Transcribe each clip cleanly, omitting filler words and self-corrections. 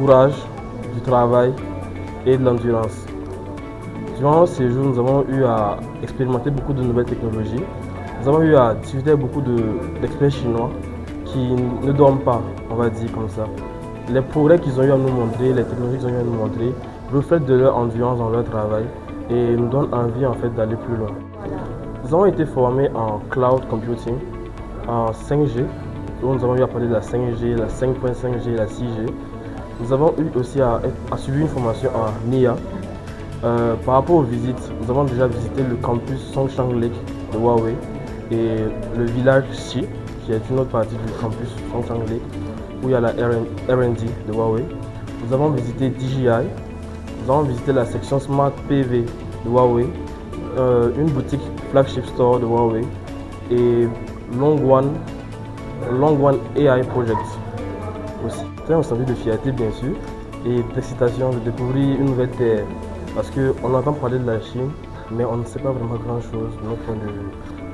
courage, du travail et de l'endurance. Durant ce séjour, nous avons eu à expérimenter beaucoup de nouvelles technologies. Nous avons eu à discuter avec beaucoup d'experts chinois qui ne dorment pas, on va dire comme ça. Les progrès qu'ils ont eu à nous montrer, les technologies qu'ils ont eu à nous montrer, reflètent de leur endurance dans leur travail et nous donnent envie en fait d'aller plus loin. Nous avons été formés en cloud computing, en 5G, où nous avons eu à parler de la 5G, la 5.5G et la 6G. Nous avons eu aussi à suivre une formation en IA. Par rapport aux visites, nous avons déjà visité le campus Songshan Lake de Huawei et le village Xi, qui est une autre partie du campus Songshan Lake, où il y a la R&D de Huawei. Nous avons visité DJI, nous avons visité la section Smart PV de Huawei, une boutique flagship store de Huawei et Longwan AI Project aussi. C'est un sentiment de fierté bien sûr et d'excitation de découvrir une nouvelle terre parce qu'on entend parler de la Chine mais on ne sait pas vraiment grand chose de notre point de vue.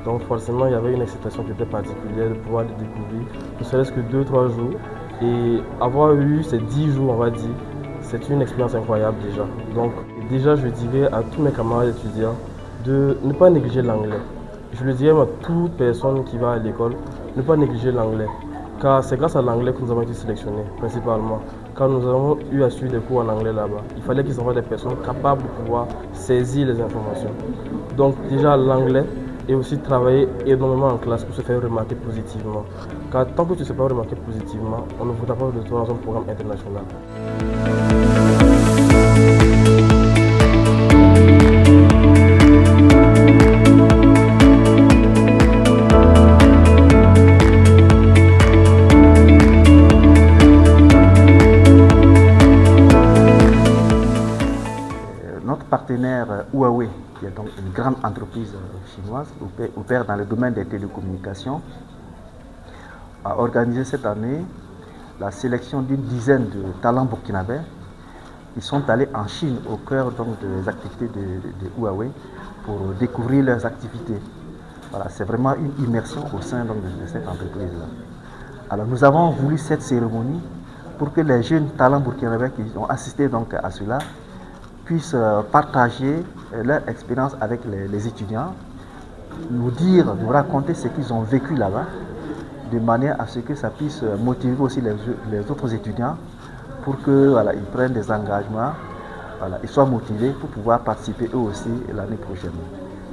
Donc forcément il y avait une excitation qui était particulière de pouvoir le découvrir, ne serait-ce que 2-3 jours et avoir eu ces 10 jours on va dire, c'est une expérience incroyable déjà. Donc déjà je dirais à tous mes camarades étudiants de ne pas négliger l'anglais. Je le dirais à toute personne qui va à l'école, ne pas négliger l'anglais. Car c'est grâce à l'anglais que nous avons été sélectionnés, principalement. Car nous avons eu à suivre des cours en anglais là-bas. Il fallait qu'ils envoient des personnes capables de pouvoir saisir les informations. Donc déjà l'anglais et aussi travailler énormément en classe pour se faire remarquer positivement. Car tant que tu ne sais pas remarquer positivement, on ne voudra pas de toi dans un programme international. Notre partenaire Huawei, qui est donc une grande entreprise chinoise, opère dans le domaine des télécommunications, a organisé cette année la sélection d'une dizaine de talents burkinabés qui sont allés en Chine au cœur donc, des activités de Huawei pour découvrir leurs activités. Voilà, c'est vraiment une immersion au sein donc, de cette entreprise-là. Alors nous avons voulu cette cérémonie pour que les jeunes talents burkinabés qui ont assisté donc, à cela puissent partager leur expérience avec les étudiants, nous raconter ce qu'ils ont vécu là-bas, de manière à ce que ça puisse motiver aussi les autres étudiants pour qu'ils voilà, prennent des engagements, voilà, ils soient motivés pour pouvoir participer eux aussi l'année prochaine.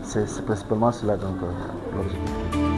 C'est principalement cela donc l'objectif.